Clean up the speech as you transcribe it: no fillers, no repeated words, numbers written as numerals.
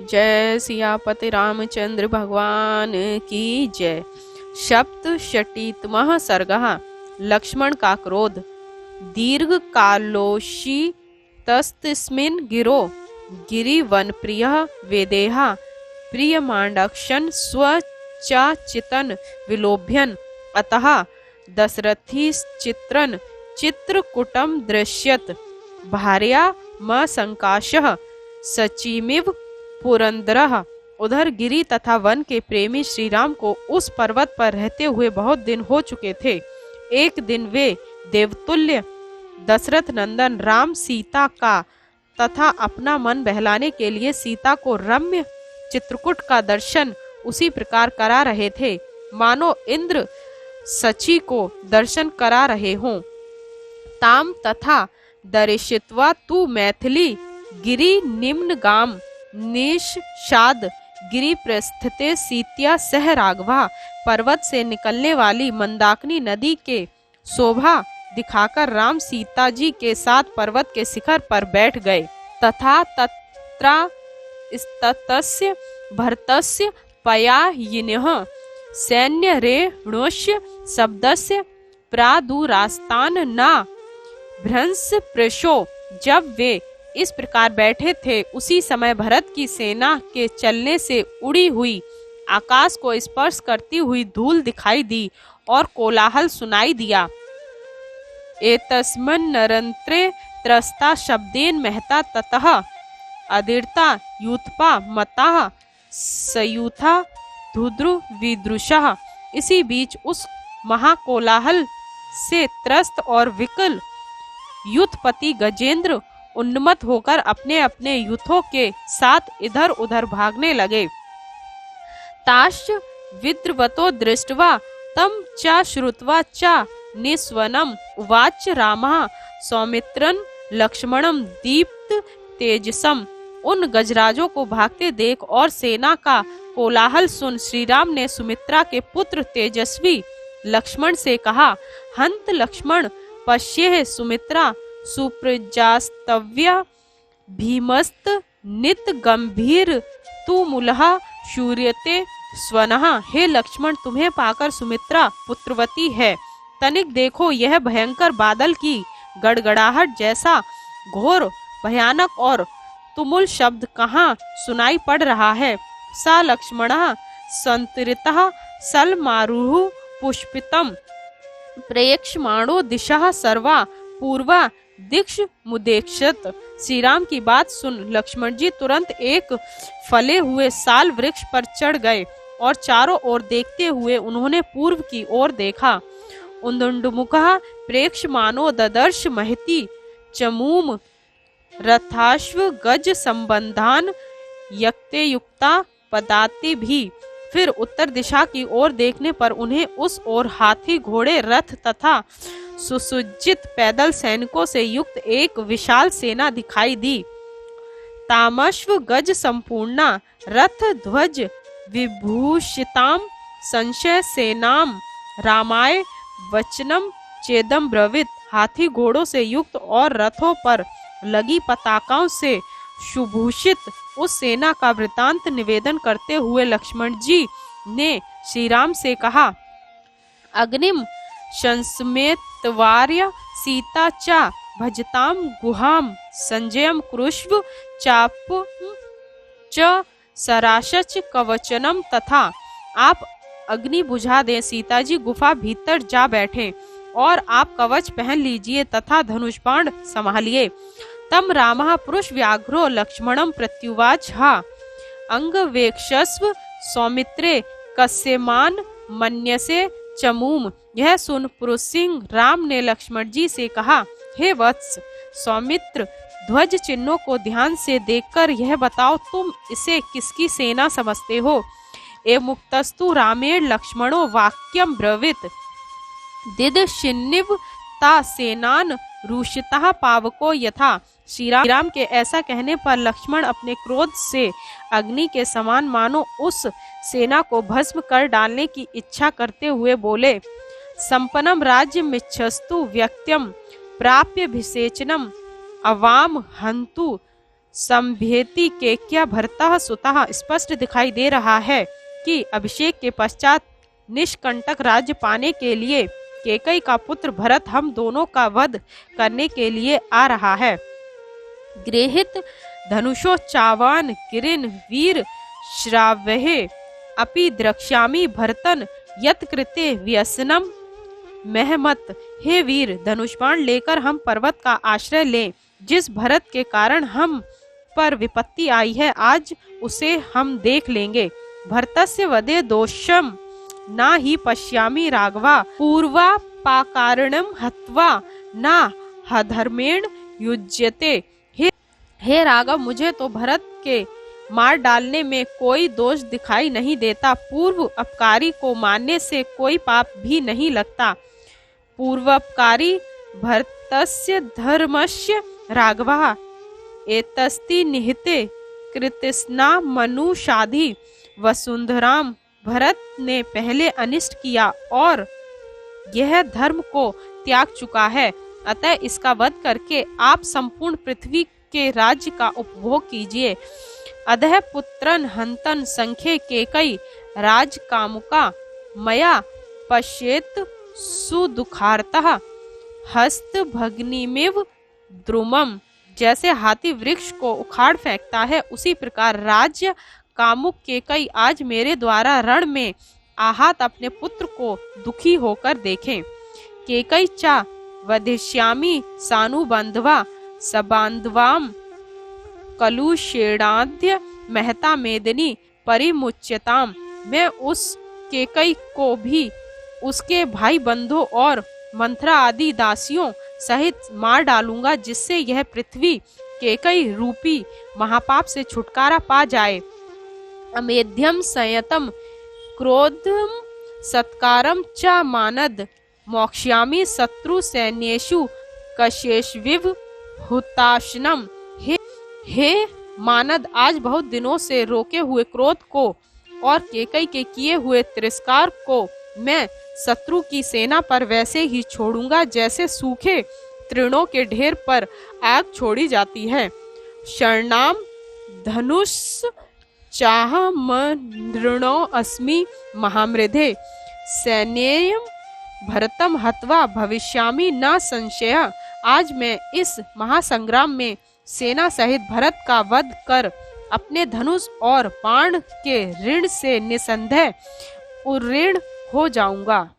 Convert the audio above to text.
जय सियापति रामचंद्र भगवान की जय। सप्तषष्टितमः सर्गः। लक्ष्मण का क्रोध। दीर्घ कालोषी तस्मिन् गिरो गिरिवनप्रियः वेदेहा प्रियमाणक्षन् स्वचाचितन् विलोभ्यन् अतः दशरथिश्चित्रन् चित्रकूटं दृश्यत भार्या मसंकाशः सचिमिव पुरंदरः। उधर गिरि तथा वन के प्रेमी श्री राम को उस पर्वत पर रहते हुए बहुत दिन हो चुके थे। एक दिन वे देवतुल्य दशरथ नंदन राम सीता का तथा अपना मन बहलाने के लिए सीता को रम्य चित्रकूट का दर्शन उसी प्रकार करा रहे थे मानो इंद्र सची को दर्शन करा रहे हों। ताम तथा दर्शित्वा तु मैथिली गिरि निम्न गाम निषाद गिरि प्रस्थते सीत्या सह राघवा। पर्वत से निकलने वाली मंदाकिनी नदी के शोभा दिखाकर राम सीता जी के साथ पर्वत के शिखर पर बैठ गए तथा तत्रा तस्य भरतस्य पयायिनः सैन्य रेणुष्य शब्दस्य प्रादुरास्तान न भ्रंश प्रशो। जब वे इस प्रकार बैठे थे उसी समय भरत की सेना के चलने से उड़ी हुई आकाश को स्पर्श करती हुई धूल दिखाई दी और कोलाहल सुनाई दिया। एतस्मिन् नरंत्रे त्रस्ता शब्देन महता ततः अदीर्ता यूथपा मताः सयूथा धुद्रु विदृशः। इसी बीच उस महाकोलाहल से त्रस्त और विकल युद्धपति गजेंद्र उन्मत्त होकर अपने अपने युद्धों के साथ इधर उधर भागने लगे। ताश्च विद्रवतो दृष्ट्वा तम च श्रुत्वा च निस्वनम उवाच रामः सौमित्रं लक्ष्मणं दीप्त तेजसम। उन गजराजों को भागते देख और सेना का कोलाहल सुन श्री राम ने सुमित्रा के पुत्र तेजस्वी लक्ष्मण से कहा, हंत लक्ष्मण पश्येह सुमित्रा सुप्रजास्तव्य भीमस्त नित गंभीर तु मूलः शूर्यते स्वनः। हे लक्ष्मण, तुम्हें पाकर सुमित्रा पुत्रवती है। तनिक देखो, यह भयंकर बादल की गड़गड़ाहट जैसा घोर भयानक और तुमुल शब्द कहाँ सुनाई पड़ रहा है। सा लक्ष्मणः संतरितः सलमारुः पुष्पितम् प्रेक्षमाणो दिशः सर्वा पूर्वा दिक्ष मुदेक्षत। श्री राम की बात सुन लक्ष्मण जी तुरंत एक फले हुए साल वृक्ष पर चढ़ गए और चारों ओर देखते हुए उन्होंने पूर्व की ओर देखा। उन्दुमुखः प्रेक्षमानो ददर्श महति चमूम रथाश्व गज संबंधान यक्ते युक्ता पदाति भी। फिर उत्तर दिशा की ओर देखने पर उन्हें उस ओर हाथी घोड़े रथ तथा सुसज्जित पैदल सैनिकों से युक्त एक विशाल सेना दिखाई दी। तामश्व गज संपूर्णा रथ ध्वज विभूषिताम संशय सेनाम रामाय वचनम चेदम ब्रवीत। हाथी घोड़ों से युक्त और रथों पर लगी पताकाओं से सुभूषित उस सेना का वृतांत निवेदन करते हुए लक्ष्मण जी ने श्री राम से कहा, अग्निम संस्मेतवार्य सीता च भजताम गुहाम संजयम कृष्व चाप च सराशच कवचनम। तथा आप अग्नि बुझा दें, सीता जी गुफा भीतर जा बैठे और आप कवच पहन लीजिए तथा धनुष बाण संभालिए। तम रामः पुरुष व्याघ्रो लक्ष्मणं प्रत्युवाच, अंगवेक्षस्व सौमित्रे कस्यमान मन्यसे चमूम। यह सुन पुरुष सिंह राम ने लक्ष्मण जी से कहा, हे वत्स सौमित्र, ध्वज चिन्हों को ध्यान से देखकर यह बताओ तुम इसे किसकी सेना समझते हो। ए मुक्तस्तु रामेण लक्ष्मणो वाक्यम ब्रवीत दिदशिन्निव ता सेनान रूषितः पावको यथा। श्री राम के ऐसा कहने पर लक्ष्मण अपने क्रोध से अग्नि के समान मानो उस सेना को भस्म कर डालने की इच्छा करते हुए बोले, संपन्नम राज्य मिच्छस्तु व्यक्त्यम प्राप्य भिषेचनम अवाम हंतु संभेति केक्या भरतः सुतः। स्पष्ट दिखाई दे रहा है कि अभिषेक के पश्चात निष्कंटक राज्य पाने के लिए केकई का पुत्र भरत हम दोनों का वध करने के लिए आ रहा है। गृहीत धनुषो चावान किरिन वीर श्राव्ये अपि द्रक्ष्यामि भरतन यत्कृते व्यसनम महमत। हे वीर, धनुष्बाण लेकर हम पर्वत का आश्रय लें। जिस भरत के कारण हम पर विपत्ति आई है, आज उसे हम देख लेंगे। भरतस्य वदे दोषम ना ही पश्यामि राघवा पूर्वापाकारणम हत्वा ना हधर्मेण युज्यते। हे राघव, मुझे तो भरत के मार डालने में कोई दोष दिखाई नहीं देता। पूर्व अपकारी को मारने से कोई पाप भी नहीं लगता। पूर्वपकारी भरतस्य धर्मस्य राघवः एतस्ति निहिते कृतस्ना मनुषाधि। वसुंधराम, भरत ने पहले अनिष्ट किया और यह धर्म को त्याग चुका है, अतः इसका वध करके आप संपूर्ण पृथ्वी के राज्य का उपभोग कीजिए। अधः पुत्रन हंतन संख्ये केकई राज कामुका मया पश्येत सुदुखार्तः हस्त भग्निमेव द्रुमम। जैसे हाथी वृक्ष को उखाड़ फेंकता है, उसी प्रकार राज्य कामुक केकई आज मेरे द्वारा रण में आहत अपने पुत्र को दुखी होकर देखें। केकई चा वधिष्यामि सानुबंधवा सबांधवाम कलुषेणाद्य महता मेदिनी परिमुच्यताम। मैं उस केकई को भी उसके भाई बंधु और मंथरा आदि दासियों सहित मार डालूंगा, जिससे यह पृथ्वी केकई रूपी महापाप से छुटकारा पा जाए। अमेध्यम संयतम क्रोधम सत्कारम च मानद मोक्ष्यामि शत्रु सैन्येषु कशेषविव हुताशनम। हे मानद, आज बहुत दिनों से रोके हुए क्रोध को और केकई के किए हुए तिरस्कार को मैं शत्रु की सेना पर वैसे ही छोड़ूंगा जैसे सूखे तृणों के ढेर पर आग छोड़ी जाती है। शरणाम धनुष चाह मृणो अस्मि महामृधे सैन्यम भरतम हत्वा भविष्यामि न संशय। आज मैं इस महासंग्राम में सेना सहित भरत का वध कर अपने धनुष और बाण के ऋण से निसंदेह उऋण हो जाऊंगा।